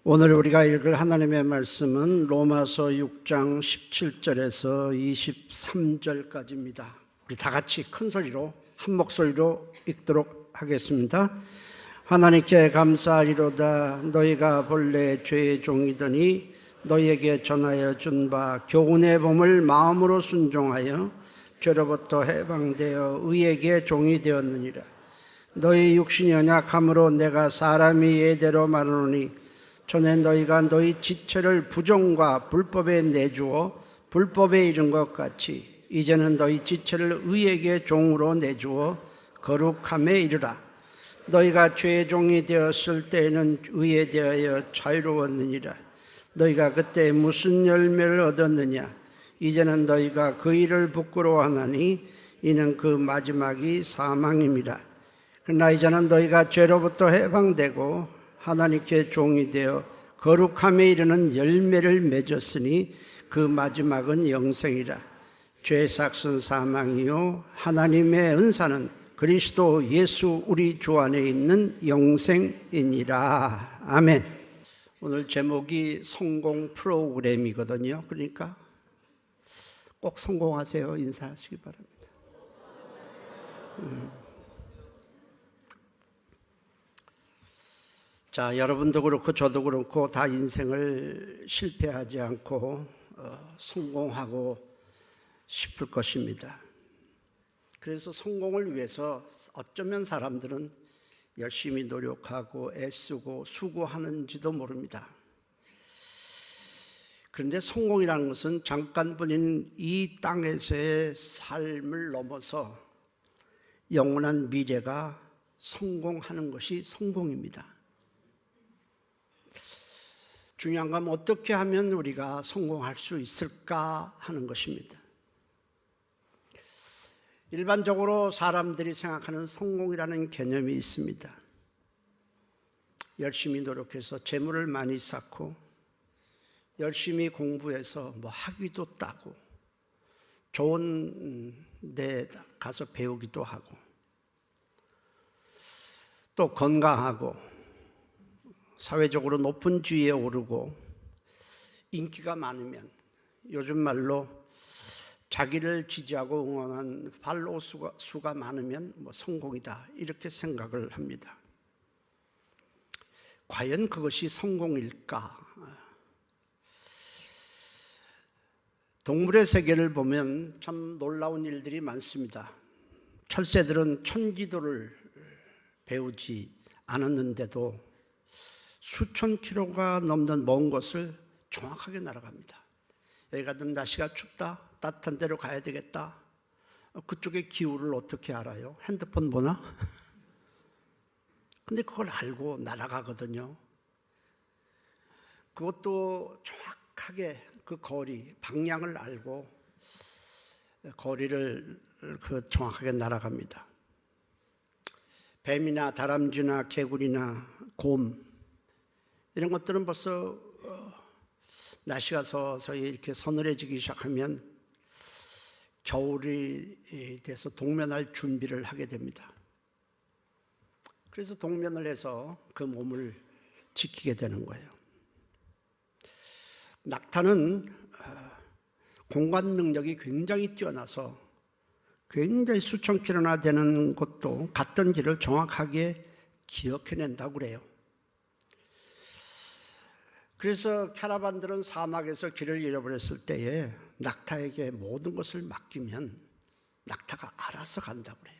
오늘 우리가 읽을 하나님의 말씀은 로마서 6장 17절에서 23절까지입니다. 우리 다 같이 큰 소리로 한 목소리로 읽도록 하겠습니다. 하나님께 감사하리로다. 너희가 본래 죄의 종이더니 너희에게 전하여 준 바 교훈의 법을 마음으로 순종하여 죄로부터 해방되어 의에게 종이 되었느니라. 너희 육신이 연약함으로 내가 사람이 예대로 말하노니 전에 너희가 너희 지체를 부정과 불법에 내주어 불법에 이른 것 같이 이제는 너희 지체를 의에게 종으로 내주어 거룩함에 이르라. 너희가 죄의 종이 되었을 때에는 의에 대하여 자유로웠느니라. 너희가 그때 무슨 열매를 얻었느냐? 이제는 너희가 그 일을 부끄러워하나니 이는 그 마지막이 사망임이라. 그러나 이제는 너희가 죄로부터 해방되고 하나님께 종이 되어 거룩함에 이르는 열매를 맺었으니 그 마지막은 영생이라. 죄의 삭은 사망이요 하나님의 은사는 그리스도 예수 우리 주 안에 있는 영생이니라. 아멘. 오늘 제목이 성공 프로그램이거든요. 그러니까 꼭 성공하세요. 인사하시기 바랍니다. 자, 여러분도 그렇고 저도 그렇고 다 인생을 실패하지 않고 성공하고 싶을 것입니다. 그래서 성공을 위해서 어쩌면 사람들은 열심히 노력하고 애쓰고 수고하는지도 모릅니다. 그런데 성공이라는 것은 잠깐뿐인 이 땅에서의 삶을 넘어서 영원한 미래가 성공하는 것이 성공입니다. 중요한 건 어떻게 하면 우리가 성공할 수 있을까 하는 것입니다. 일반적으로 사람들이 생각하는 성공이라는 개념이 있습니다. 열심히 노력해서 재물을 많이 쌓고 열심히 공부해서 학위도 따고 좋은 데 가서 배우기도 하고 또 건강하고 사회적으로 높은 지위에 오르고 인기가 많으면 요즘 말로 자기를 지지하고 응원한 팔로워 수가 많으면 성공이다 이렇게 생각을 합니다. 과연 그것이 성공일까? 동물의 세계를 보면 참 놀라운 일들이 많습니다. 철새들은 천기도를 배우지 않았는데도 수천 킬로가 넘는 먼 곳을 정확하게 날아갑니다. 여기 가든 날씨가 춥다, 따뜻한 데로 가야 되겠다. 그쪽의 기후를 어떻게 알아요? 핸드폰 보나? 근데 그걸 알고 날아가거든요. 그것도 정확하게 그 거리, 방향을 알고 거리를 정확하게 날아갑니다. 뱀이나 다람쥐나 개구리나 곰 이런 것들은 벌써 날씨가 서서히 이렇게 서늘해지기 시작하면 겨울이 돼서 동면할 준비를 하게 됩니다. 그래서 동면을 해서 그 몸을 지키게 되는 거예요. 낙타는 공간 능력이 굉장히 뛰어나서 굉장히 수천 킬로나 되는 곳도 갔던 길을 정확하게 기억해낸다고 그래요. 그래서 캐러반들은 사막에서 길을 잃어버렸을 때에 낙타에게 모든 것을 맡기면 낙타가 알아서 간다고 그래요.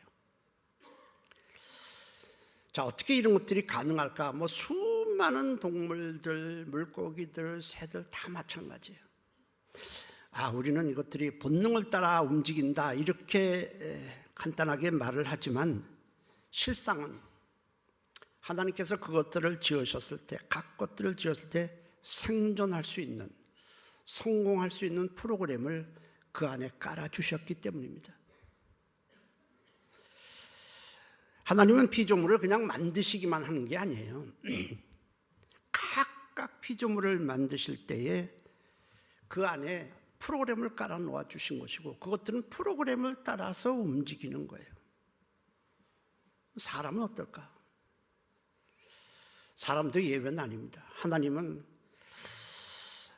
자, 어떻게 이런 것들이 가능할까? 수많은 동물들, 물고기들, 새들 다 마찬가지예요. 우리는 이것들이 본능을 따라 움직인다 이렇게 간단하게 말을 하지만 실상은 하나님께서 그것들을 지으셨을 때, 각 것들을 지었을 때 생존할 수 있는, 성공할 수 있는 프로그램을 그 안에 깔아주셨기 때문입니다. 하나님은 피조물을 그냥 만드시기만 하는 게 아니에요. 각각 피조물을 만드실 때에 그 안에 프로그램을 깔아 놓아 주신 것이고 그것들은 프로그램을 따라서 움직이는 거예요. 사람은 어떨까? 사람도 예외는 아닙니다. 하나님은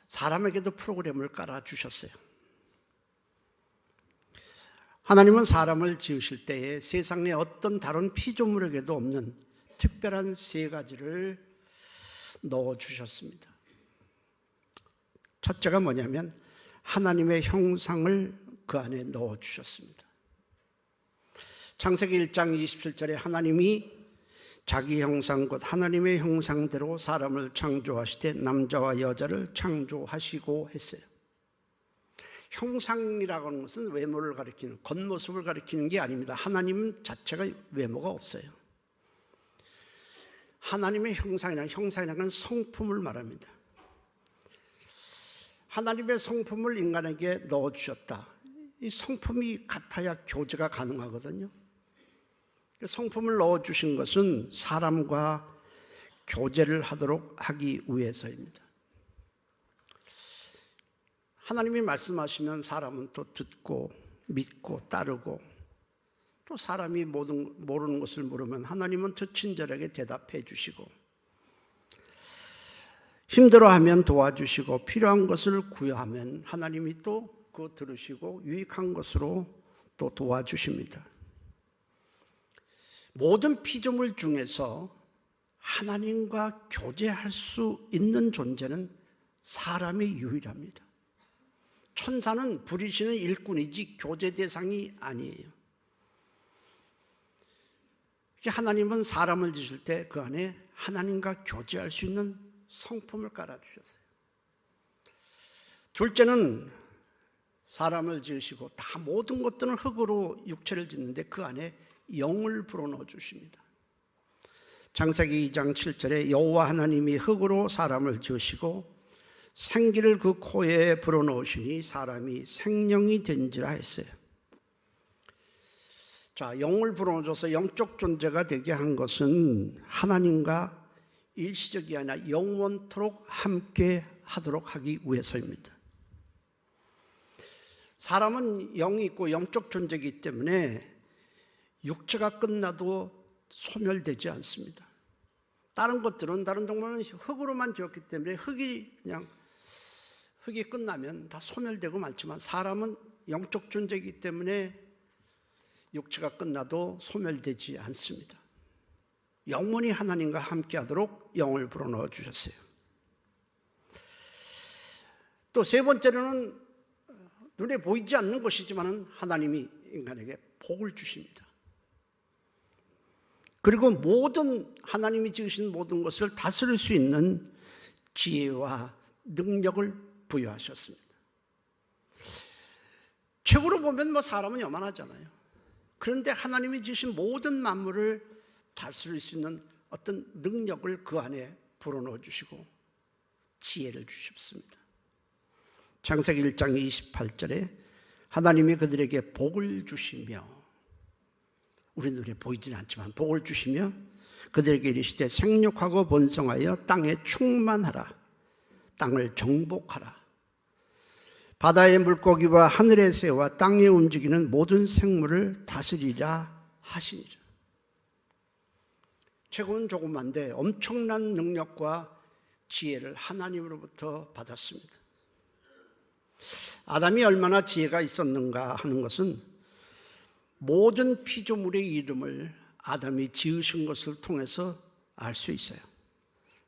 사람에게도 프로그램을 깔아주셨어요. 하나님은 사람을 지으실 때에 세상에 어떤 다른 피조물에게도 없는 특별한 세 가지를 넣어주셨습니다. 첫째가 뭐냐면 하나님의 형상을 그 안에 넣어주셨습니다. 창세기 1장 27절에 하나님이 자기 형상 곧 하나님의 형상대로 사람을 창조하시되 남자와 여자를 창조하시고 했어요. 형상이라고 하는 것은 외모를 가리키는, 겉모습을 가리키는 게 아닙니다. 하나님 자체가 외모가 없어요. 하나님의 형상이라는 건 성품을 말합니다. 하나님의 성품을 인간에게 넣어주셨다. 이 성품이 같아야 교제가 가능하거든요. 성품을 넣어주신 것은 사람과 교제를 하도록 하기 위해서입니다. 하나님이 말씀하시면 사람은 또 듣고 믿고 따르고, 또 사람이 모르는 것을 물으면 하나님은 더 친절하게 대답해 주시고, 힘들어하면 도와주시고, 필요한 것을 구하면 하나님이 또 그거 들으시고 유익한 것으로 또 도와주십니다. 모든 피조물 중에서 하나님과 교제할 수 있는 존재는 사람이 유일합니다. 천사는 부리시는 일꾼이지 교제 대상이 아니에요. 하나님은 사람을 지으실 때 그 안에 하나님과 교제할 수 있는 성품을 깔아주셨어요. 둘째는 사람을 지으시고 다 모든 것들은 흙으로 육체를 짓는데 그 안에 영을 불어넣어 주십니다. 창세기 2장 7절에 여호와 하나님이 흙으로 사람을 지으시고 생기를 그 코에 불어넣으시니 사람이 생명이 된지라 했어요. 자, 영을 불어넣어서 영적 존재가 되게 한 것은 하나님과 일시적이 아니라 영원토록 함께 하도록 하기 위해서입니다. 사람은 영이 있고 영적 존재이기 때문에 육체가 끝나도 소멸되지 않습니다. 다른 것들은, 다른 동물은 흙으로만 지었기 때문에 흙이 끝나면 다 소멸되고 말지만 사람은 영적 존재이기 때문에 육체가 끝나도 소멸되지 않습니다. 영원히 하나님과 함께 하도록 영을 불어넣어 주셨어요. 또 세 번째로는 눈에 보이지 않는 것이지만 하나님이 인간에게 복을 주십니다. 그리고 모든 하나님이 지으신 모든 것을 다스릴 수 있는 지혜와 능력을 부여하셨습니다. 책으로 보면 사람은 요만하잖아요. 그런데 하나님이 지으신 모든 만물을 다스릴 수 있는 어떤 능력을 그 안에 불어넣어 주시고 지혜를 주셨습니다. 창세기 1장 28절에 하나님이 그들에게 복을 주시며, 우리 눈에 보이지는 않지만 복을 주시며 그들에게 이르시되 생육하고 번성하여 땅에 충만하라, 땅을 정복하라, 바다의 물고기와 하늘의 새와 땅에 움직이는 모든 생물을 다스리라 하시니라. 책은 조그만데 엄청난 능력과 지혜를 하나님으로부터 받았습니다. 아담이 얼마나 지혜가 있었는가 하는 것은 모든 피조물의 이름을 아담이 지으신 것을 통해서 알 수 있어요.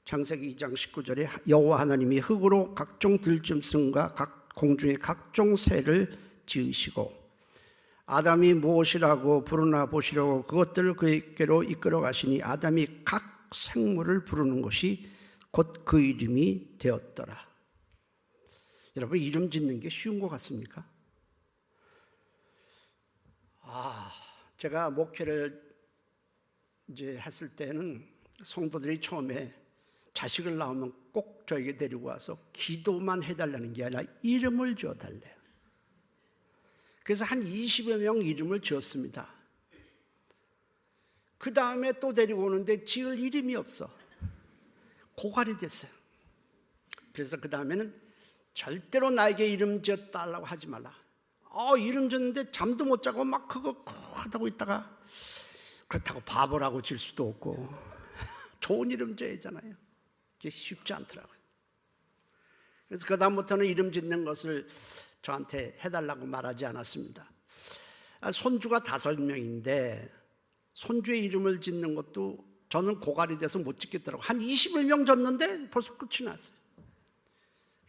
창세기 2장 19절에 여호와 하나님이 흙으로 각종 들짐승과 각 공중의 각종 새를 지으시고 아담이 무엇이라고 부르나 보시려고 그것들을 그에게로 이끌어 가시니 아담이 각 생물을 부르는 것이 곧 그 이름이 되었더라. 여러분, 이름 짓는 게 쉬운 것 같습니까? 제가 목회를 이제 했을 때는 성도들이 처음에 자식을 낳으면 꼭 저에게 데리고 와서 기도만 해달라는 게 아니라 이름을 지어달래요. 그래서 한 20여 명 이름을 지었습니다. 그 다음에 또 데리고 오는데 지을 이름이 없어. 고갈이 됐어요. 그래서 그 다음에는 절대로 나에게 이름 지어달라고 하지 말라. 이름 지었는데 잠도 못 자고 막 그거 하다고 있다가, 그렇다고 바보라고 질 수도 없고 좋은 이름 지어야 하잖아요. 그게 쉽지 않더라고요. 그래서 그다음부터는 이름 짓는 것을 저한테 해달라고 말하지 않았습니다. 손주가 5명인데 손주의 이름을 짓는 것도 저는 고갈이 돼서 못 짓겠더라고요. 한 21명 졌는데 벌써 끝이 났어요.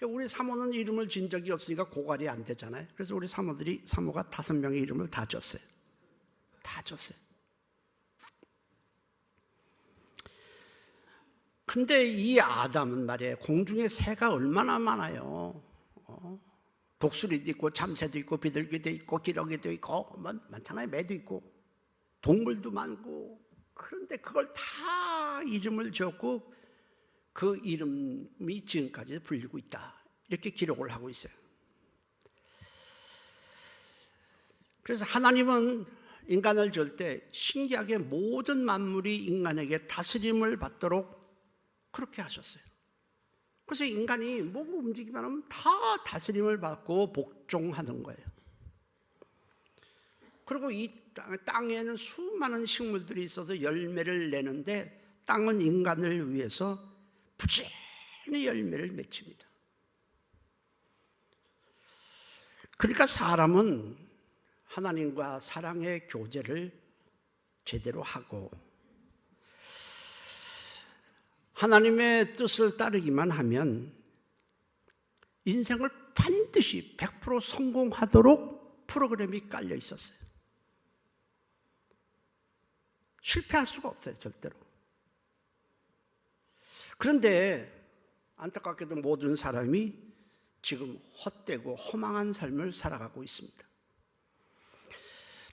우리 사모는 이름을 진 적이 없으니까 고갈이 안 되잖아요. 그래서 우리 사모가 5명의 이름을 다 졌어요. 다 졌어요. 근데 이 아담은 말이에요, 공중에 새가 얼마나 많아요. 독수리도 있고 참새도 있고 비둘기도 있고 기러기도 있고 많잖아요. 매도 있고 동물도 많고. 그런데 그걸 다 이름을 지었고 그 이름이 지금까지 불리고 있다, 이렇게 기록을 하고 있어요. 그래서 하나님은 인간을 지을 때 신기하게 모든 만물이 인간에게 다스림을 받도록 그렇게 하셨어요. 그래서 인간이 뭐가 움직이면 하면 다 다스림을 받고 복종하는 거예요. 그리고 이 땅에는 수많은 식물들이 있어서 열매를 내는데 땅은 인간을 위해서 부지런히 열매를 맺힙니다. 그러니까 사람은 하나님과 사랑의 교제를 제대로 하고 하나님의 뜻을 따르기만 하면 인생을 반드시 100% 성공하도록 프로그램이 깔려 있었어요. 실패할 수가 없어요, 절대로. 그런데 안타깝게도 모든 사람이 지금 헛되고 허망한 삶을 살아가고 있습니다.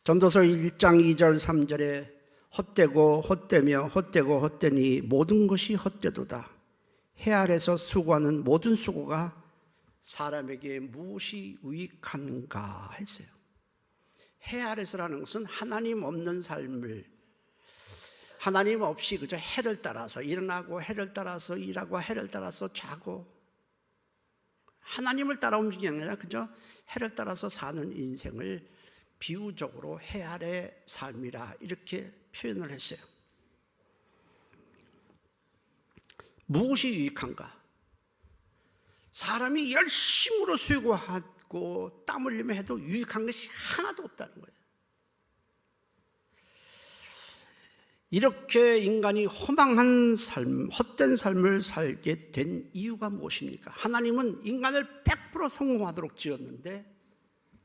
전도서 1장 2절 3절에 헛되고 헛되며 헛되고 헛되니 모든 것이 헛되도다. 해 아래서 수고하는 모든 수고가 사람에게 무엇이 유익한가 했어요. 해 아래서라는 것은 하나님 없는 삶을, 하나님 없이 그저 해를 따라서 일어나고 해를 따라서 일하고 해를 따라서 자고 하나님을 따라 움직이는 게 아니라 그저 해를 따라서 사는 인생을 비유적으로 해 아래 삶이라 이렇게 표현을 했어요. 무엇이 유익한가? 사람이 열심으로 수고하고 땀 흘리며 해도 유익한 것이 하나도 없다는 거예요. 이렇게 인간이 허망한 삶, 헛된 삶을 살게 된 이유가 무엇입니까? 하나님은 인간을 100% 성공하도록 지었는데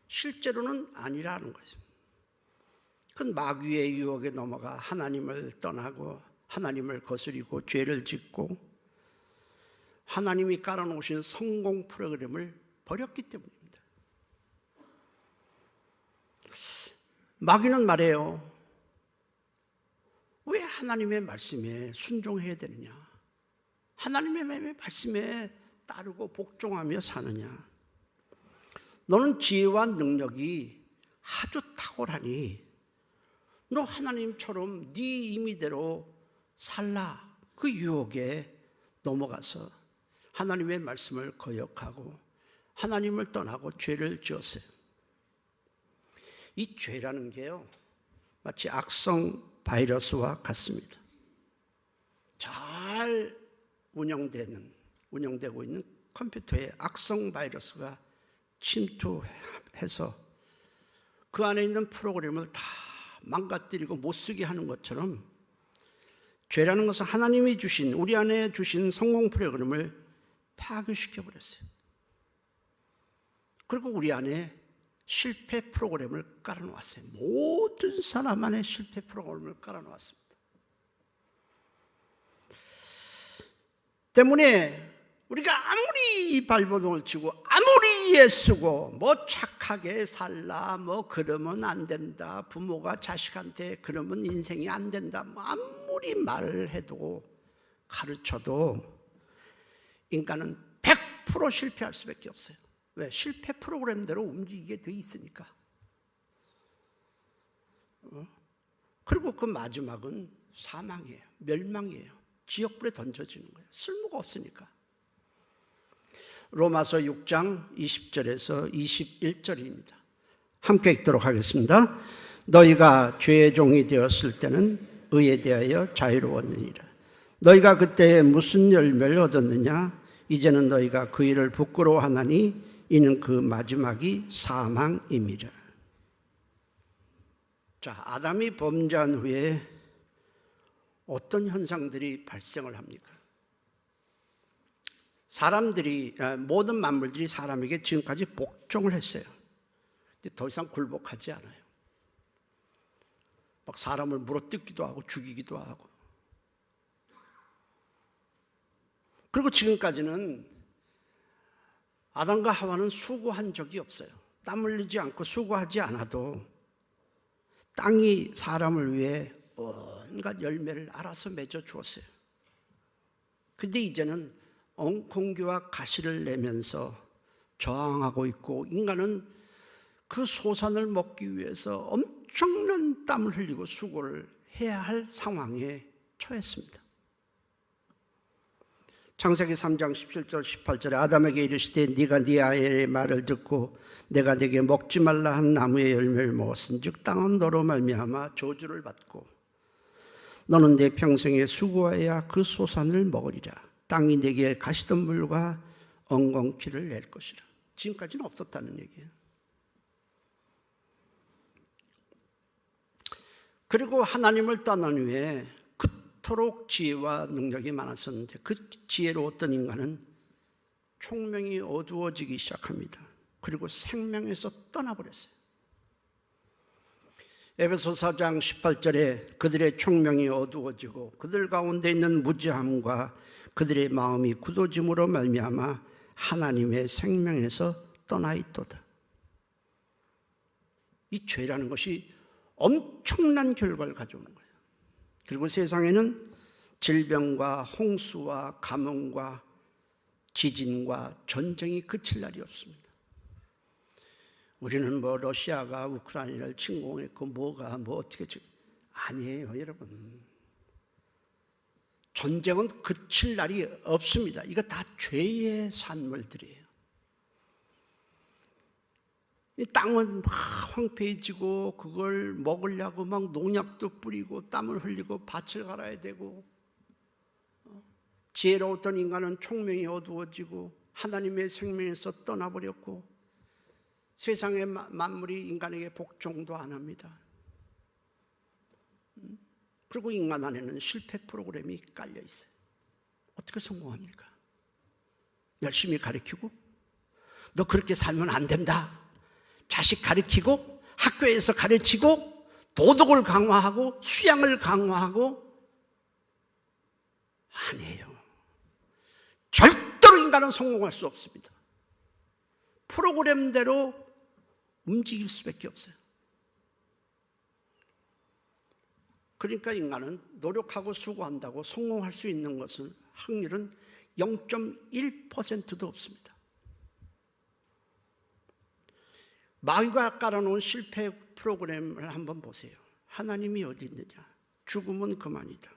실제로는 아니라는 거죠. 그건 마귀의 유혹에 넘어가 하나님을 떠나고 하나님을 거스리고 죄를 짓고 하나님이 깔아놓으신 성공 프로그램을 버렸기 때문입니다. 마귀는 말해요, 왜 하나님의 말씀에 순종해야 되느냐? 하나님의 말씀에 따르고 복종하며 사느냐? 너는 지혜와 능력이 아주 탁월하니 너 하나님처럼 네 임의대로 살라. 그 유혹에 넘어가서 하나님의 말씀을 거역하고 하나님을 떠나고 죄를 지었어요. 이 죄라는 게요, 마치 악성 바이러스와 같습니다. 잘 운영되고 있는 컴퓨터에 악성 바이러스가 침투해서 그 안에 있는 프로그램을 다 망가뜨리고 못쓰게 하는 것처럼 죄라는 것은 하나님이 주신, 우리 안에 주신 성공 프로그램을 파괴시켜버렸어요. 그리고 우리 안에 실패 프로그램을 깔아놓았어요. 모든 사람 안에 실패 프로그램을 깔아놓았습니다. 때문에 우리가 아무리 발버둥을 치고 아무리 애쓰고 뭐 착하게 살라, 뭐 그러면 안 된다, 부모가 자식한테 그러면 인생이 안 된다, 뭐 아무리 말을 해도 가르쳐도 인간은 100% 실패할 수밖에 없어요. 왜? 실패 프로그램대로 움직이게 돼 있으니까. 그리고 그 마지막은 사망이에요. 멸망이에요. 지옥불에 던져지는 거예요. 쓸모가 없으니까. 로마서 6장 20절에서 21절입니다. 함께 읽도록 하겠습니다. 너희가 죄의 종이 되었을 때는 의에 대하여 자유로웠느니라. 너희가 그때 무슨 열매를 얻었느냐? 이제는 너희가 그 일을 부끄러워하나니 이는 그 마지막이 사망임이라. 자, 아담이 범죄한 후에 어떤 현상들이 발생을 합니까? 모든 만물들이 사람에게 지금까지 복종을 했어요. 근데 더 이상 굴복하지 않아요. 막 사람을 물어뜯기도 하고 죽이기도 하고. 그리고 지금까지는 아담과 하와는 수고한 적이 없어요. 땀 흘리지 않고 수고하지 않아도 땅이 사람을 위해 온갖 열매를 알아서 맺어 주었어요. 근데 이제는 엉겅퀴와 가시를 내면서 저항하고 있고, 인간은 그 소산을 먹기 위해서 엄청난 땀을 흘리고 수고를 해야 할 상황에 처했습니다. 창세기 3장 17절 18절에 아담에게 이르시되 네가 네 아내의 말을 듣고 내가 네게 먹지 말라 한 나무의 열매를 먹었은즉 땅은 너로 말미암아 저주를 받고 너는 내 평생에 수고하여야 그 소산을 먹으리라. 땅이 네게 가시덤불과 엉겅퀴를 낼 것이라. 지금까지는 없었다는 얘기예요. 그리고 하나님을 떠난 후에 그토록 지혜와 능력이 많았었는데 그 지혜로 어떤 인간은 총명이 어두워지기 시작합니다. 그리고 생명에서 떠나버렸어요. 에베소서 4장 18절에 그들의 총명이 어두워지고 그들 가운데 있는 무지함과 그들의 마음이 굳어짐으로 말미암아 하나님의 생명에서 떠나 있도다. 이 죄라는 것이 엄청난 결과를 가져오는 거예요. 그리고 세상에는 질병과 홍수와 가뭄과 지진과 전쟁이 그칠 날이 없습니다. 우리는 러시아가 우크라이나를 침공했고 어떻게 아니에요, 여러분. 전쟁은 그칠 날이 없습니다. 이거 다 죄의 산물들이에요. 이 땅은 막 황폐해지고 그걸 먹으려고 막 농약도 뿌리고 땀을 흘리고 밭을 갈아야 되고, 지혜로웠던 인간은 총명이 어두워지고 하나님의 생명에서 떠나버렸고 세상의 만물이 인간에게 복종도 안 합니다. 그리고 인간 안에는 실패 프로그램이 깔려 있어요. 어떻게 성공합니까? 열심히 가르치고 너 그렇게 살면 안 된다. 자식 가르치고 학교에서 가르치고 도덕을 강화하고 수양을 강화하고 아니에요. 절대로 인간은 성공할 수 없습니다. 프로그램대로 움직일 수밖에 없어요. 그러니까 인간은 노력하고 수고한다고 성공할 수 있는 것은 확률은 0.1%도 없습니다. 마귀가 깔아놓은 실패 프로그램을 한번 보세요. 하나님이 어디 있느냐? 죽음은 그만이다.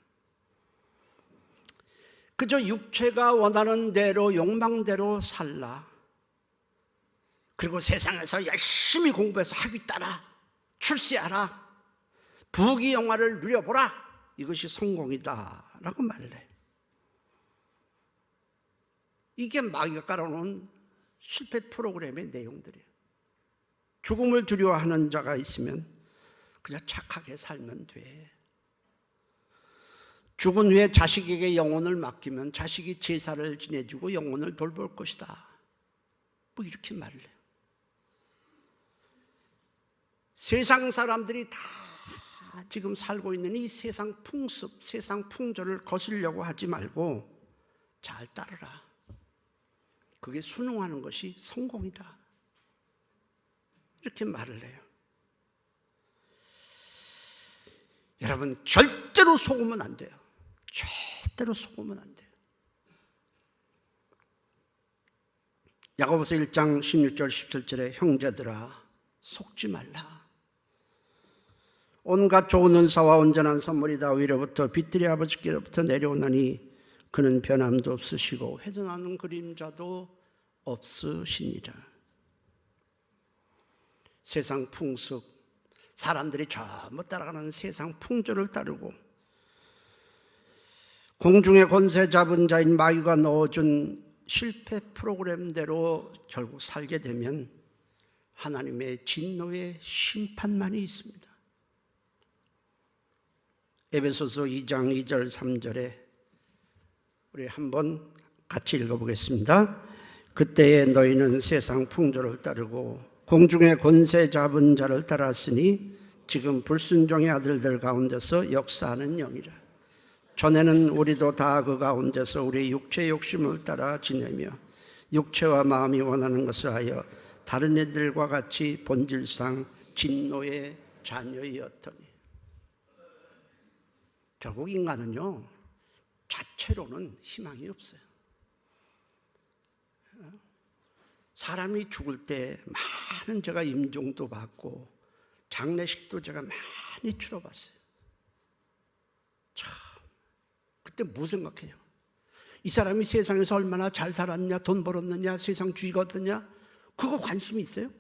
그저 육체가 원하는 대로 욕망대로 살라. 그리고 세상에서 열심히 공부해서 학위 따라, 출세하라, 부귀영화를 누려보라. 이것이 성공이다 라고 말을 해요. 이게 마귀가 깔아놓은 실패 프로그램의 내용들이에요. 죽음을 두려워하는 자가 있으면 그냥 착하게 살면 돼. 죽은 후에 자식에게 영혼을 맡기면 자식이 제사를 지내주고 영혼을 돌볼 것이다. 뭐 이렇게 말을 해요. 세상 사람들이 다 지금 살고 있는 이 세상 풍습, 세상 풍조를 거스르려고 하지 말고 잘 따르라. 그게 순응하는 것이 성공이다. 이렇게 말을 해요. 여러분, 절대로 속으면 안 돼요. 절대로 속으면 안 돼요. 야고보서 1장 16절 17절에 형제들아 속지 말라. 온갖 좋은 은사와 온전한 선물이 다 위로부터 빛들이 아버지께로부터 내려오나니 그는 변함도 없으시고 회전하는 그림자도 없으시니라. 세상 풍습, 사람들이 전부 따라가는 세상 풍조를 따르고 공중의 권세 잡은 자인 마귀가 넣어준 실패 프로그램대로 결국 살게 되면 하나님의 진노의 심판만이 있습니다. 에베소서 2장 2절 3절에 우리 한번 같이 읽어보겠습니다. 그때에 너희는 세상 풍조를 따르고 공중의 권세 잡은 자를 따랐으니 지금 불순종의 아들들 가운데서 역사하는 영이라. 전에는 우리도 다 그 가운데서 우리 육체의 욕심을 따라 지내며 육체와 마음이 원하는 것을 하여 다른 애들과 같이 본질상 진노의 자녀이었더니. 결국 인간은요, 자체로는 희망이 없어요. 사람이 죽을 때 많은 제가 임종도 받고 장례식도 제가 많이 치러봤어요. 참, 그때 뭐 생각해요? 이 사람이 세상에서 얼마나 잘 살았냐, 돈 벌었느냐, 세상 주의가 어떠냐, 그거 관심이 있어요?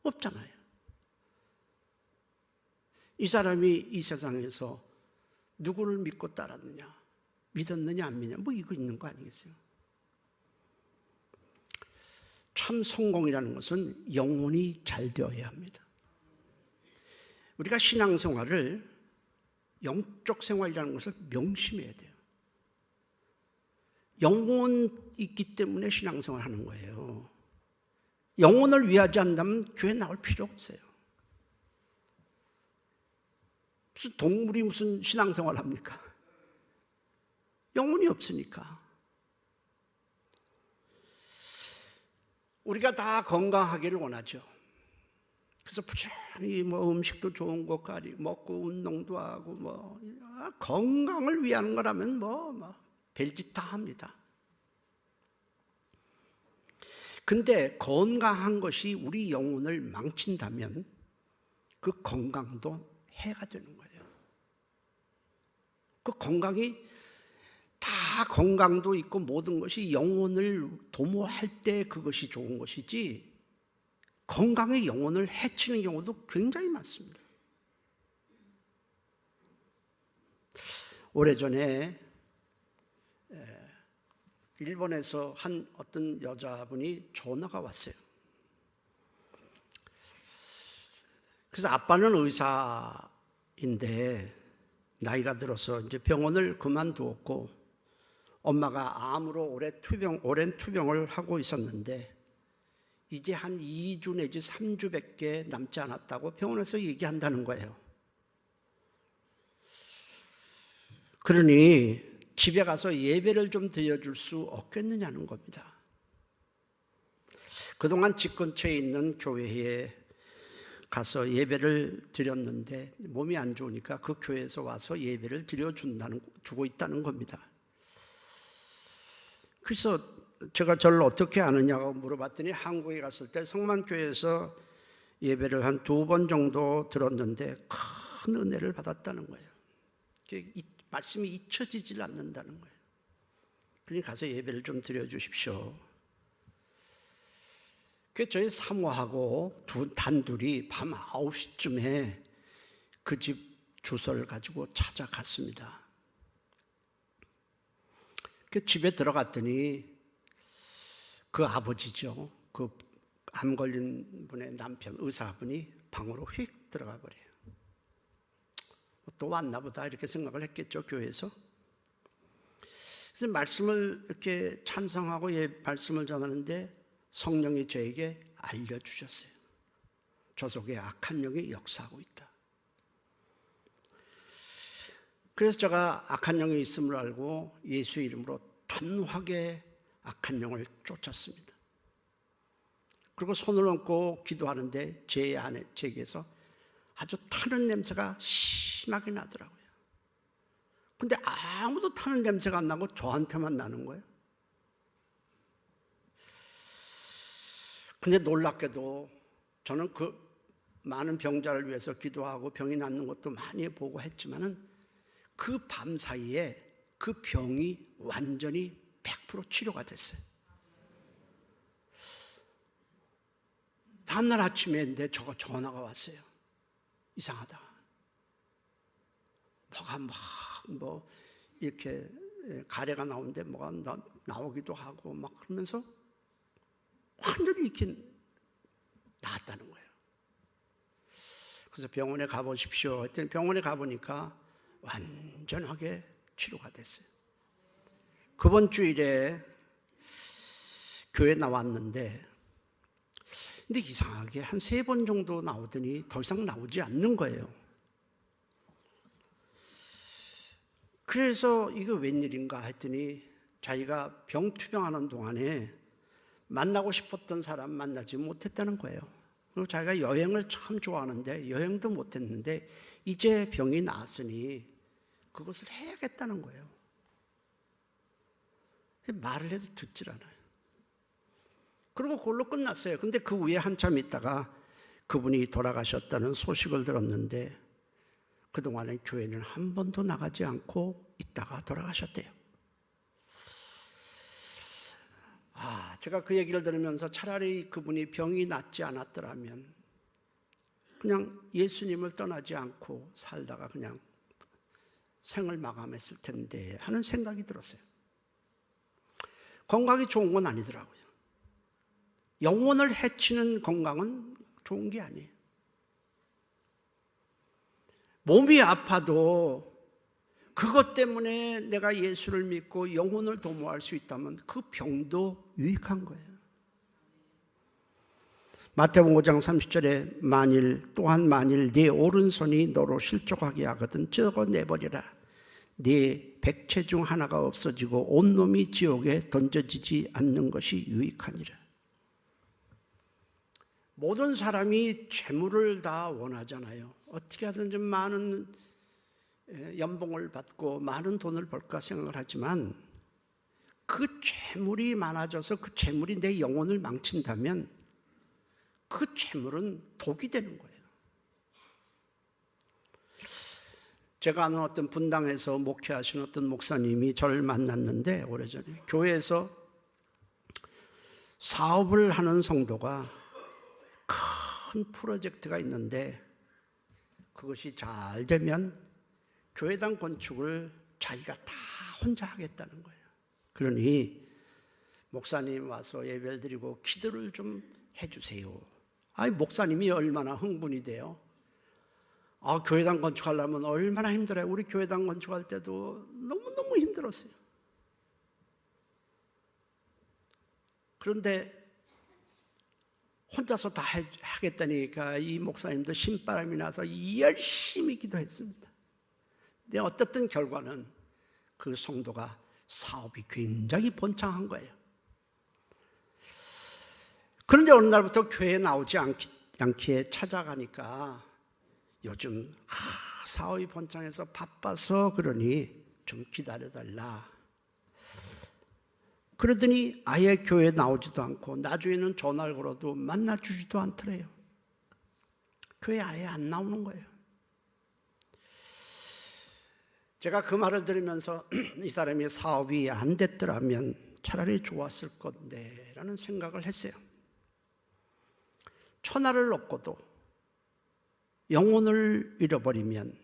없잖아요. 이 사람이 이 세상에서 누구를 믿고 따랐느냐, 믿었느냐 안 믿느냐, 뭐 이거 있는 거 아니겠어요? 참 성공이라는 것은 영혼이 잘 되어야 합니다. 우리가 신앙생활을, 영적 생활이라는 것을 명심해야 돼요. 영혼이 있기 때문에 신앙생활을 하는 거예요. 영혼을 위하지 않는다면 교회 나올 필요 없어요. 무슨 동물이 무슨 신앙생활을 합니까? 영혼이 없으니까. 우리가 다 건강하기를 원하죠. 그래서 부지런히 뭐 음식도 좋은 거 가리 먹고 운동도 하고 건강을 위한 거라면 별짓 다 합니다. 근데 건강한 것이 우리 영혼을 망친다면 그 건강도 해가 되는 거예요. 그 건강이 다 건강도 있고 모든 것이 영혼을 도모할 때 그것이 좋은 것이지 건강의 영혼을 해치는 경우도 굉장히 많습니다. 오래전에 일본에서 한 어떤 여자분이 전화가 왔어요. 그래서 아빠는 의사인데 나이가 들어서 이제 병원을 그만두었고 엄마가 암으로 오랜 투병을 하고 있었는데 이제 한 2주 내지 3주밖에 남지 않았다고 병원에서 얘기한다는 거예요. 그러니 집에 가서 예배를 좀 드려줄 수 없겠느냐는 겁니다. 그동안 집 근처에 있는 교회에 가서 예배를 드렸는데 몸이 안 좋으니까 그 교회에서 와서 예배를 주고 있다는 겁니다. 그래서 제가 저를 어떻게 아느냐고 물어봤더니 한국에 갔을 때 성만교회에서 예배를 한 2번 정도 들었는데 큰 은혜를 받았다는 거예요. 이 말씀이 잊혀지질 않는다는 거예요. 그러니 가서 예배를 좀 드려주십시오. 그래서 저희 사모하고 단둘이 밤 9시쯤에 그 집 주소를 가지고 찾아갔습니다. 그 집에 들어갔더니 그 아버지죠. 그 암 걸린 분의 남편 의사분이 방으로 휙 들어가 버려요. 또 왔나 보다 이렇게 생각을 했겠죠, 교회에서. 그래서 말씀을 이렇게 찬성하고 말씀을 전하는데 성령이 저에게 알려주셨어요. 저 속에 악한 영이 역사하고 있다. 그래서 제가 악한 영이 있음을 알고 예수 이름으로 단호하게 악한 영을 쫓았습니다. 그리고 손을 얹고 기도하는데 제게서 아주 타는 냄새가 심하게 나더라고요. 근데 아무도 타는 냄새가 안 나고 저한테만 나는 거예요. 근데 놀랍게도 저는 그 많은 병자를 위해서 기도하고 병이 낫는 것도 많이 보고 했지만은 그 밤 사이에 그 병이 완전히 100% 치료가 됐어요. 다음날 아침에 내 전화가 왔어요. 이상하다. 뭐가 이렇게 가래가 나오는데 뭐가 나오기도 하고 막 그러면서 완전히 이렇게 나았다는 거예요. 그래서 병원에 가보십시오 했더니 병원에 가보니까 완전하게 치료가 됐어요. 그번 주일에 교회 나왔는데 근데 이상하게 한 3번 정도 나오더니 더 이상 나오지 않는 거예요. 그래서 이거 웬일인가 했더니 자기가 병투병하는 동안에 만나고 싶었던 사람 만나지 못했다는 거예요. 그리고 자기가 여행을 참 좋아하는데 여행도 못했는데 이제 병이 나았으니 그것을 해야겠다는 거예요. 말을 해도 듣질 않아요. 그리고 그걸로 끝났어요. 근데 그 후에 한참 있다가 그분이 돌아가셨다는 소식을 들었는데 그동안에 교회는 한 번도 나가지 않고 있다가 돌아가셨대요. 제가 그 얘기를 들으면서 차라리 그분이 병이 낫지 않았더라면 그냥 예수님을 떠나지 않고 살다가 그냥 생을 마감했을 텐데 하는 생각이 들었어요. 건강이 좋은 건 아니더라고요. 영혼을 해치는 건강은 좋은 게 아니에요. 몸이 아파도 그것 때문에 내가 예수를 믿고 영혼을 도모할 수 있다면 그 병도 유익한 거예요. 마태복음 5장 30절에 만일 네 오른손이 너로 실족하게 하거든 저거 내버려라. 네 백체 중 하나가 없어지고 온 놈이 지옥에 던져지지 않는 것이 유익하니라. 모든 사람이 재물을 다 원하잖아요. 어떻게 하든지 많은 연봉을 받고 많은 돈을 벌까 생각을 하지만 그 재물이 많아져서 그 재물이 내 영혼을 망친다면 그 재물은 독이 되는 거예요. 제가 아는 어떤 분당에서 목회하시는 어떤 목사님이 저를 만났는데 오래전에 교회에서 사업을 하는 성도가 큰 프로젝트가 있는데 그것이 잘 되면 교회당 건축을 자기가 다 혼자 하겠다는 거예요. 그러니 목사님 와서 예배를 드리고 기도를 좀 해주세요. 목사님이 얼마나 흥분이 돼요. 교회당 건축하려면 얼마나 힘들어요. 우리 교회당 건축할 때도 너무너무 힘들었어요. 그런데 혼자서 다 하겠다니까 이 목사님도 신바람이 나서 열심히 기도했습니다. 근데 어떻든 결과는 그 성도가 사업이 굉장히 번창한 거예요. 그런데 어느 날부터 교회에 나오지 않기에 찾아가니까 요즘 사업이 번창해서 바빠서 그러니 좀 기다려달라. 그러더니 아예 교회에 나오지도 않고 나중에는 전화를 걸어도 만나주지도 않더래요. 교회 아예 안 나오는 거예요. 제가 그 말을 들으면서 이 사람이 사업이 안 됐더라면 차라리 좋았을 건데 라는 생각을 했어요. 천하를 얻고도 영혼을 잃어버리면,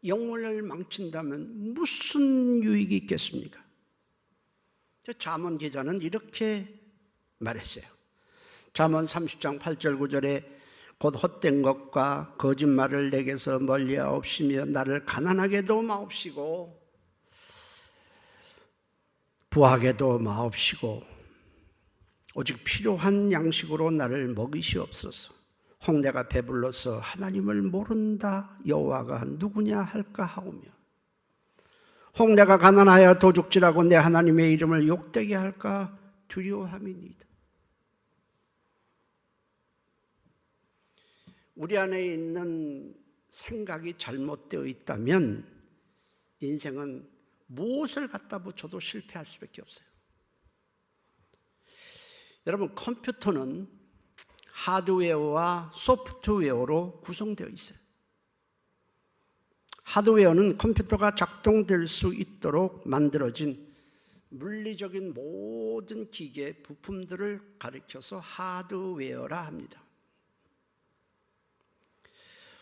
영혼을 망친다면 무슨 유익이 있겠습니까? 잠언 기자는 이렇게 말했어요. 잠언 30장 8절 9절에 곧 헛된 것과 거짓말을 내게서 멀리하옵시며 나를 가난하게도 마옵시고 부하게도 마옵시고 오직 필요한 양식으로 나를 먹이시옵소서. 홍내가 배불러서 하나님을 모른다 여호와가 누구냐 할까 하오며 홍내가 가난하여 도둑질하고 내 하나님의 이름을 욕되게 할까 두려워함이니이다. 우리 안에 있는 생각이 잘못되어 있다면 인생은 무엇을 갖다 붙여도 실패할 수밖에 없어요. 여러분, 컴퓨터는 하드웨어와 소프트웨어로 구성되어 있어요. 하드웨어는 컴퓨터가 작동될 수 있도록 만들어진 물리적인 모든 기계 부품들을 가리켜서 하드웨어라 합니다.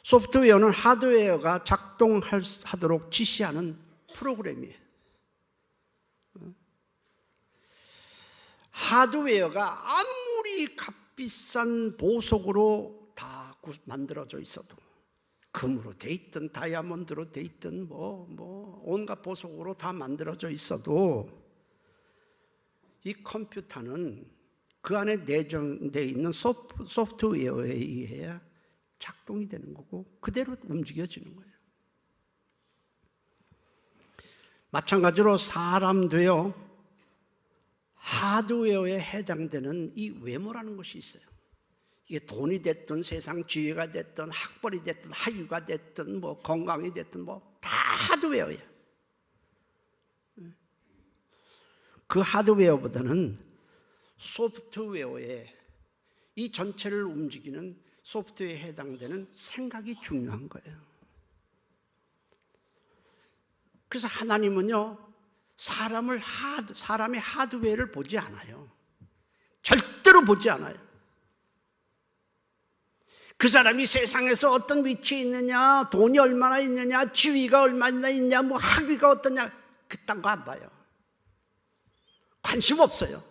소프트웨어는 하드웨어가 작동하도록 지시하는 프로그램이에요. 하드웨어가 아무리 값비싼 보석으로 다 만들어져 있어도, 금으로 돼 있든 다이아몬드로 돼 있든 온갖 보석으로 다 만들어져 있어도 이 컴퓨터는 그 안에 내장되어 있는 소프트웨어에 의해 작동이 되는 거고 그대로 움직여지는 거예요. 마찬가지로 사람도요, 하드웨어에 해당되는 이 외모라는 것이 있어요. 이게 돈이 됐든 세상 지혜가 됐든 학벌이 됐든 학위가 됐든 건강이 됐든 다 하드웨어예요. 그 하드웨어보다는 소프트웨어에, 이 전체를 움직이는 소프트웨어에 해당되는 생각이 중요한 거예요. 그래서 하나님은요, 사람의 하드웨어를 보지 않아요. 절대로 보지 않아요. 그 사람이 세상에서 어떤 위치에 있느냐, 돈이 얼마나 있느냐, 지위가 얼마나 있냐, 학위가 어떠냐, 그딴 거 안 봐요. 관심 없어요.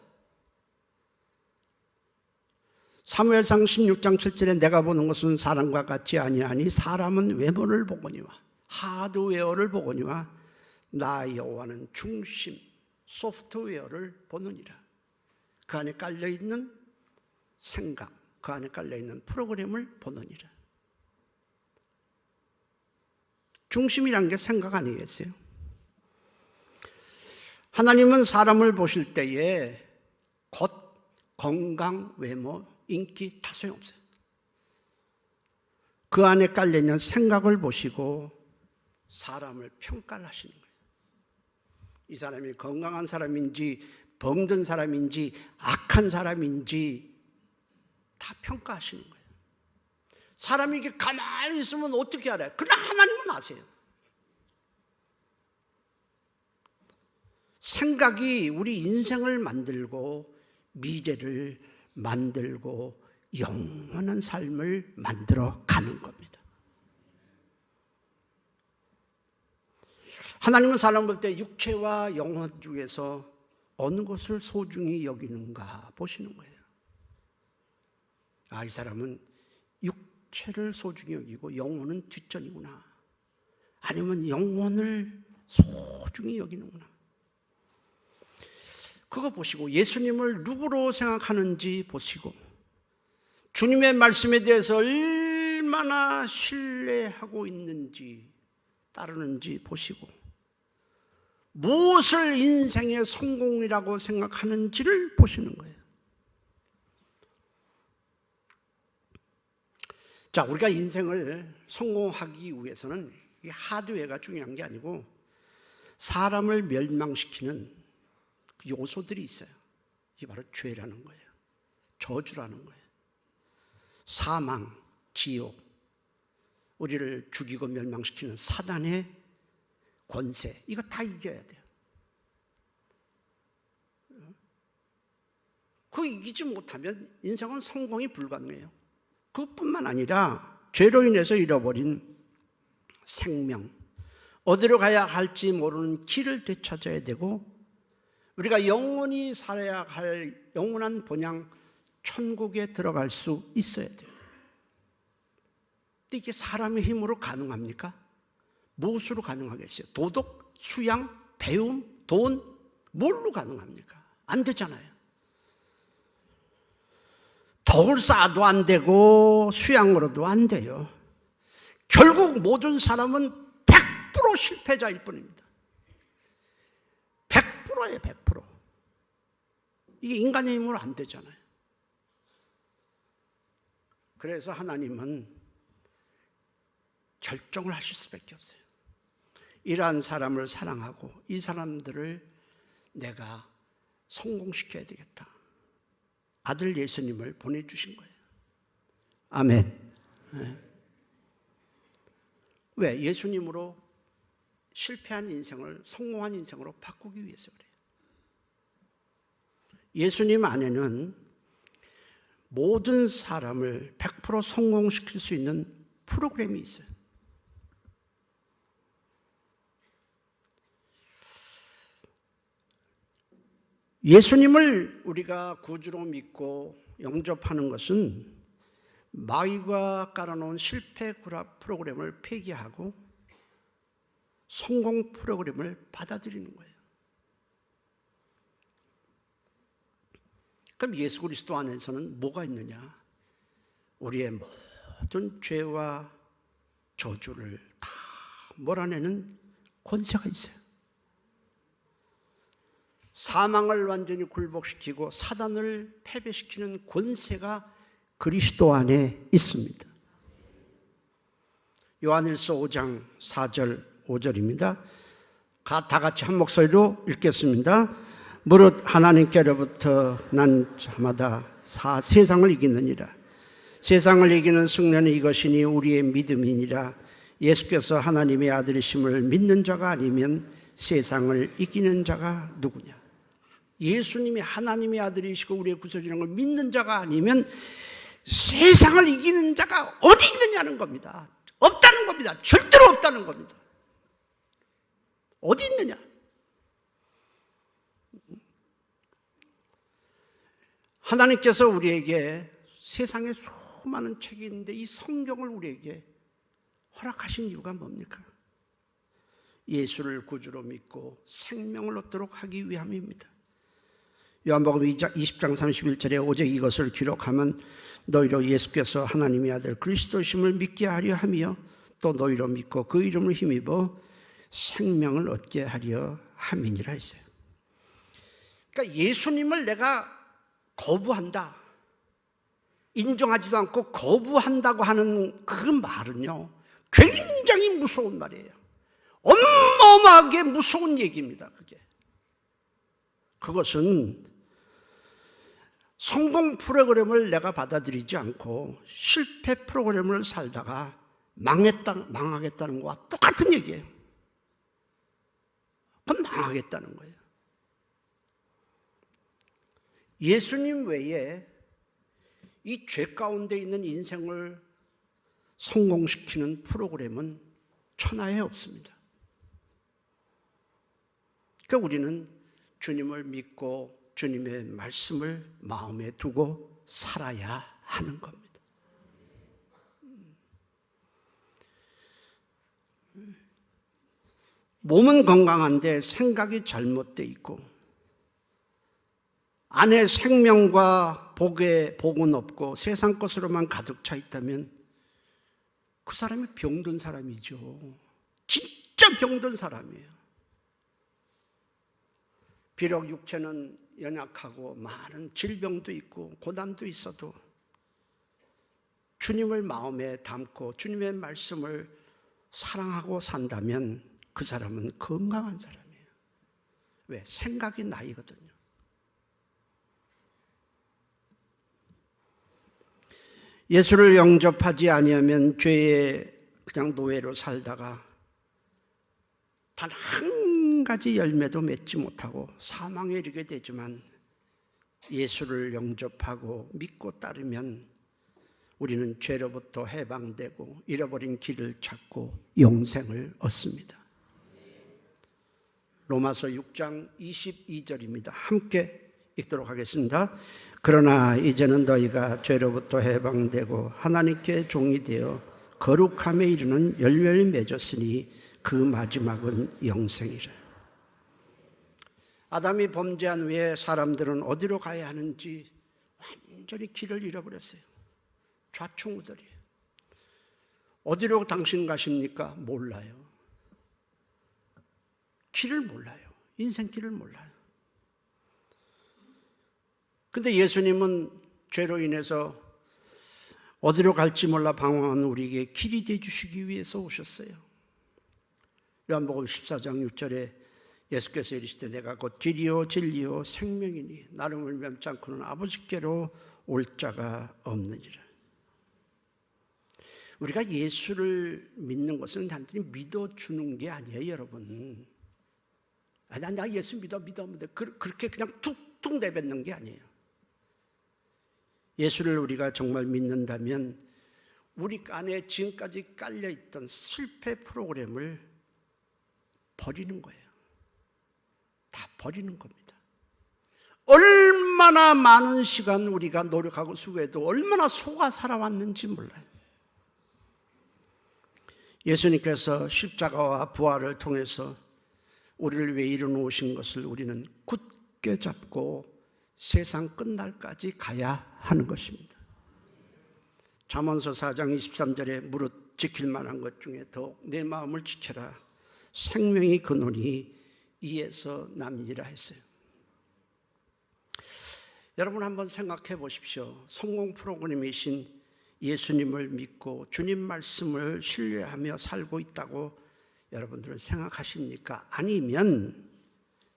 사무엘상 16장 7절에 내가 보는 것은 사람과 같지 아니하니 사람은 외모를 보거니와 하드웨어를 보거니와 나 여호와는 중심, 소프트웨어를 보느니라. 그 안에 깔려있는 생각, 그 안에 깔려있는 프로그램을 보느니라. 중심이란 게 생각 아니겠어요? 하나님은 사람을 보실 때에 겉, 건강, 외모, 인기 다 소용없어요. 그 안에 깔려있는 생각을 보시고 사람을 평가를 하시는 거예요. 이 사람이 건강한 사람인지 병든 사람인지 악한 사람인지 다 평가하시는 거예요. 사람이 이렇게 가만히 있으면 어떻게 알아요? 그러나 하나님은 아세요. 생각이 우리 인생을 만들고 미래를 만들고 영원한 삶을 만들어 가는 겁니다. 하나님은 사람 볼 때 육체와 영혼 중에서 어느 것을 소중히 여기는가 보시는 거예요. 이 사람은 육체를 소중히 여기고 영혼은 뒷전이구나. 아니면 영혼을 소중히 여기는구나. 그거 보시고 예수님을 누구로 생각하는지 보시고 주님의 말씀에 대해서 얼마나 신뢰하고 있는지 따르는지 보시고 무엇을 인생의 성공이라고 생각하는지를 보시는 거예요. 자, 우리가 인생을 성공하기 위해서는 이 하드웨어가 중요한 게 아니고 사람을 멸망시키는 요소들이 있어요. 이게 바로 죄라는 거예요. 저주라는 거예요. 사망, 지옥, 우리를 죽이고 멸망시키는 사단의 권세, 이거 다 이겨야 돼요. 그거 이기지 못하면 인생은 성공이 불가능해요. 그것뿐만 아니라 죄로 인해서 잃어버린 생명, 어디로 가야 할지 모르는 길을 되찾아야 되고 우리가 영원히 살아야 할 영원한 본향 천국에 들어갈 수 있어야 돼요. 근데 이게 사람의 힘으로 가능합니까? 무엇으로 가능하겠어요? 도덕, 수양, 배움, 돈, 뭘로 가능합니까? 안 되잖아요. 덕을 쌓아도 안 되고 수양으로도 안 돼요. 결국 모든 사람은 100% 실패자일 뿐입니다. 100%예요, 100%. 이게 인간의 힘으로 안 되잖아요. 그래서 하나님은 결정을 하실 수밖에 없어요. 이러한 사람을 사랑하고 이 사람들을 내가 성공시켜야 되겠다. 아들 예수님을 보내주신 거예요. 아멘. 네. 왜? 예수님으로 실패한 인생을 성공한 인생으로 바꾸기 위해서 그래요. 예수님 안에는 모든 사람을 100% 성공시킬 수 있는 프로그램이 있어요. 예수님을 우리가 구주로 믿고 영접하는 것은 마귀가 깔아놓은 실패 프로그램을 폐기하고 성공 프로그램을 받아들이는 거예요. 그럼 예수 그리스도 안에서는 뭐가 있느냐? 우리의 모든 죄와 저주를 다 몰아내는 권세가 있어요. 사망을 완전히 굴복시키고 사단을 패배시키는 권세가 그리스도 안에 있습니다. 요한일서 5장 4절 5절입니다. 다 같이 한 목소리로 읽겠습니다. 무릇 하나님께로부터 난 자마다 세상을 이기느니라. 세상을 이기는 승리는 이것이니 우리의 믿음이니라. 예수께서 하나님의 아들이심을 믿는 자가 아니면 세상을 이기는 자가 누구냐? 예수님이 하나님의 아들이시고 우리의 구속이라는 걸 믿는 자가 아니면 세상을 이기는 자가 어디 있느냐는 겁니다. 없다는 겁니다. 절대로 없다는 겁니다. 어디 있느냐? 하나님께서 우리에게 세상에 수많은 책이 있는데 이 성경을 우리에게 허락하신 이유가 뭡니까? 예수를 구주로 믿고 생명을 얻도록 하기 위함입니다. 요한복음 20장 31절에 오직 이것을 기록하면 너희로 예수께서 하나님의 아들 그리스도심을 믿게 하려 하며 또 너희로 믿고 그 이름을 힘입어 생명을 얻게 하려 함이니라 했어요. 그러니까 예수님을 내가 거부한다, 인정하지도 않고 거부한다고 하는 그 말은요 굉장히 무서운 말이에요. 어마어마하게 무서운 얘기입니다. 그것은 성공 프로그램을 내가 받아들이지 않고 실패 프로그램을 살다가 망하겠다는 것과 똑같은 얘기예요. 그건 망하겠다는 거예요. 예수님 외에 이 죄 가운데 있는 인생을 성공시키는 프로그램은 천하에 없습니다. 그러니까 우리는 주님을 믿고 주님의 말씀을 마음에 두고 살아야 하는 겁니다. 몸은 건강한데 생각이 잘못되어 있고 안에 생명과 복은 없고 세상 것으로만 가득 차 있다면 그 사람이 병든 사람이죠. 진짜 병든 사람이에요. 비록 육체는 연약하고 많은 질병도 있고 고난도 있어도 주님을 마음에 담고 주님의 말씀을 사랑하고 산다면 그 사람은 건강한 사람이에요. 왜? 생각이 나이거든요. 예수를 영접하지 아니하면 죄의 그냥 노예로 살다가 단 한 가지 열매도 맺지 못하고 사망에 이르게 되지만 예수를 영접하고 믿고 따르면 우리는 죄로부터 해방되고 잃어버린 길을 찾고 영생을 얻습니다. 로마서 6장 22절입니다. 함께 읽도록 하겠습니다. 그러나 이제는 너희가 죄로부터 해방되고 하나님께 종이 되어 거룩함에 이르는 열매를 맺었으니 그 마지막은 영생이라. 아담이 범죄한 후에 사람들은 어디로 가야 하는지 완전히 길을 잃어버렸어요. 좌충우돌이에요. 어디로 당신 가십니까? 몰라요. 길을 몰라요. 인생 길을 몰라요. 근데 예수님은 죄로 인해서 어디로 갈지 몰라 방황하는 우리에게 길이 되어주시기 위해서 오셨어요. 요한복음 14장 6절에 예수께서 이르시되 내가 곧 길이요 진리요 생명이니 나를 멀지 않고는 아버지께로 올 자가 없느니라. 우리가 예수를 믿는 것은 단순히 믿어주는 게 아니에요, 여러분. 나 예수 믿어. 그렇게 그냥 툭툭 내뱉는 게 아니에요. 예수를 우리가 정말 믿는다면 우리 안에 지금까지 깔려있던 실패 프로그램을 버리는 거예요. 다 버리는 겁니다. 얼마나 많은 시간 우리가 노력하고 수고해도 얼마나 속아 살아왔는지 몰라요. 예수님께서 십자가와 부활을 통해서 우리를 위해 이루어놓으신 것을 우리는 굳게 잡고 세상 끝날까지 가야 하는 것입니다. 잠언서 4장 23절에 무릇 지킬 만한 것 중에 더욱 내 마음을 지켜라. 생명이 그노니 이에서 남이니라 했어요. 여러분 한번 생각해 보십시오. 성공 프로그램이신 예수님을 믿고 주님 말씀을 신뢰하며 살고 있다고 여러분들은 생각하십니까? 아니면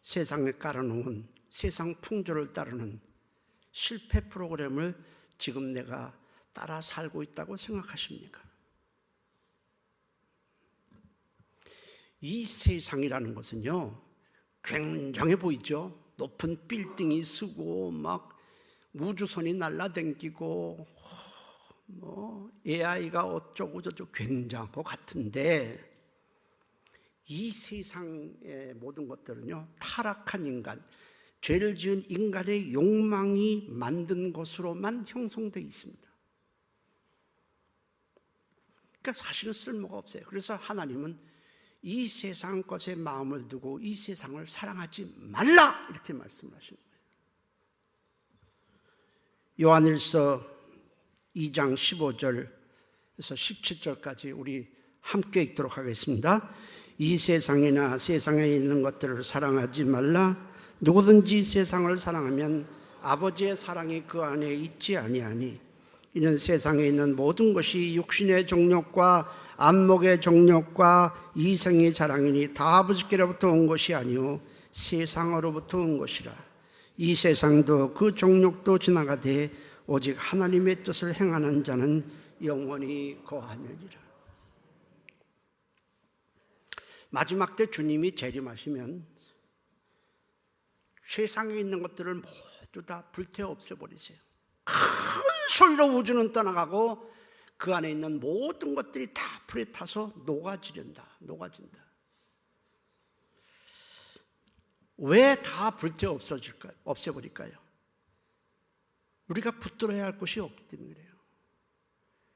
세상에 깔아놓은 세상 풍조를 따르는 실패 프로그램을 지금 내가 따라 살고 있다고 생각하십니까? 이 세상이라는 것은요, 굉장해 보이죠? 높은 빌딩이 쓰고 막 우주선이 날아다니고 뭐 AI가 어쩌고 저쩌고 굉장한 것 같은데, 이 세상의 모든 것들은요, 타락한 인간, 죄를 지은 인간의 욕망이 만든 것으로만 형성되어 있습니다. 그러니까 사실은 쓸모가 없어요. 그래서 하나님은 이 세상 것에 마음을 두고 이 세상을 사랑하지 말라, 이렇게 말씀하시는 거예요. 요한일서 2장 15절에서 17절까지 우리 함께 읽도록 하겠습니다. 이 세상이나 세상에 있는 것들을 사랑하지 말라. 누구든지 세상을 사랑하면 아버지의 사랑이 그 안에 있지 아니하니, 이는 세상에 있는 모든 것이 육신의 정욕과 안목의 정욕과 이생의 자랑이니 다 아버지께로부터 온 것이 아니요 세상으로부터 온 것이라. 이 세상도 그 정욕도 지나가되 오직 하나님의 뜻을 행하는 자는 영원히 거하느니라. 마지막 때 주님이 재림하시면 세상에 있는 것들을 모두 다 불태워 없애버리세요. 큰 소리로 우주는 떠나가고 그 안에 있는 모든 것들이 다 불에 타서 녹아진다. 왜 다 불태워 없애버릴까요? 우리가 붙들어야 할 것이 없기 때문에 그래요.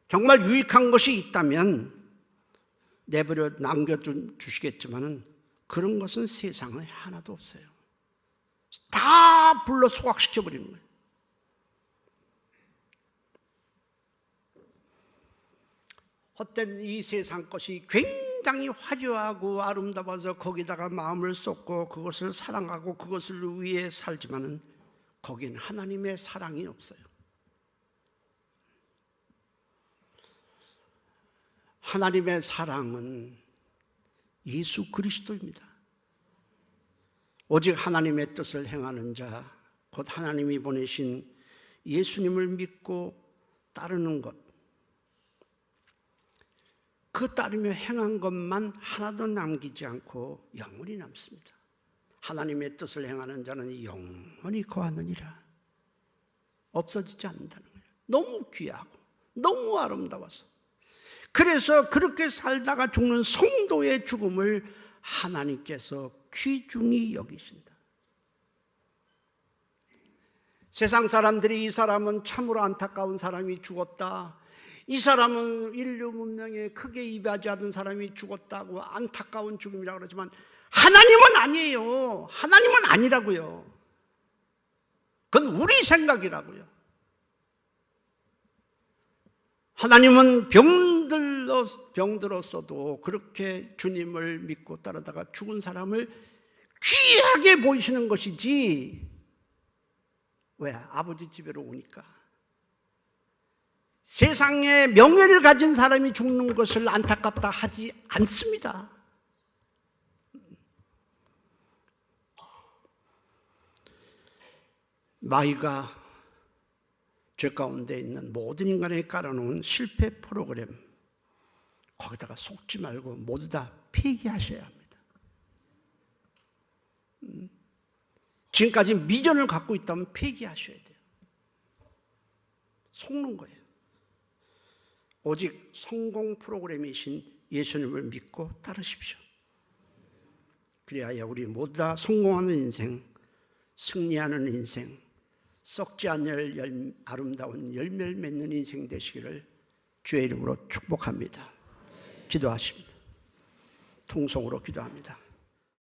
정말 유익한 것이 있다면 내버려 남겨주시겠지만은 그런 것은 세상에 하나도 없어요. 다 불러 소각시켜버리는 거예요. 헛된 이 세상 것이 굉장히 화려하고 아름다워서 거기다가 마음을 쏟고 그것을 사랑하고 그것을 위해 살지만은 거기는 하나님의 사랑이 없어요. 하나님의 사랑은 예수 그리스도입니다. 오직 하나님의 뜻을 행하는 자, 곧 하나님이 보내신 예수님을 믿고 따르는 것, 그 따르며 행한 것만 하나도 남기지 않고 영원히 남습니다. 하나님의 뜻을 행하는 자는 영원히 거하느니라. 없어지지 않는다는 거예요. 너무 귀하고 너무 아름다워서. 그래서 그렇게 살다가 죽는 성도의 죽음을 하나님께서 귀중히 여기신다. 세상 사람들이 이 사람은 참으로 안타까운 사람이 죽었다, 이 사람은 인류 문명에 크게 이바지 않은 사람이 죽었다고 안타까운 죽음이라고 그러지만 하나님은 아니에요. 하나님은 아니라고요. 그건 우리 생각이라고요. 하나님은 병들었어도 그렇게 주님을 믿고 따르다가 죽은 사람을 귀하게 보이시는 것이지, 왜? 아버지 집으로 오니까. 세상에 명예를 가진 사람이 죽는 것을 안타깝다 하지 않습니다. 마귀가 죄 가운데 있는 모든 인간에게 깔아놓은 실패 프로그램, 거기다가 속지 말고 모두 다 폐기하셔야 합니다. 지금까지 미련을 갖고 있다면 폐기하셔야 돼요. 속는 거예요. 오직 성공 프로그램이신 예수님을 믿고 따르십시오. 그리하여 우리 모두 다 성공하는 인생 승리하는 인생, 썩지 않을 아름다운 열매를 맺는 인생 되시기를 주의 이름으로 축복합니다. 기도하십니다. 통성으로 기도합니다.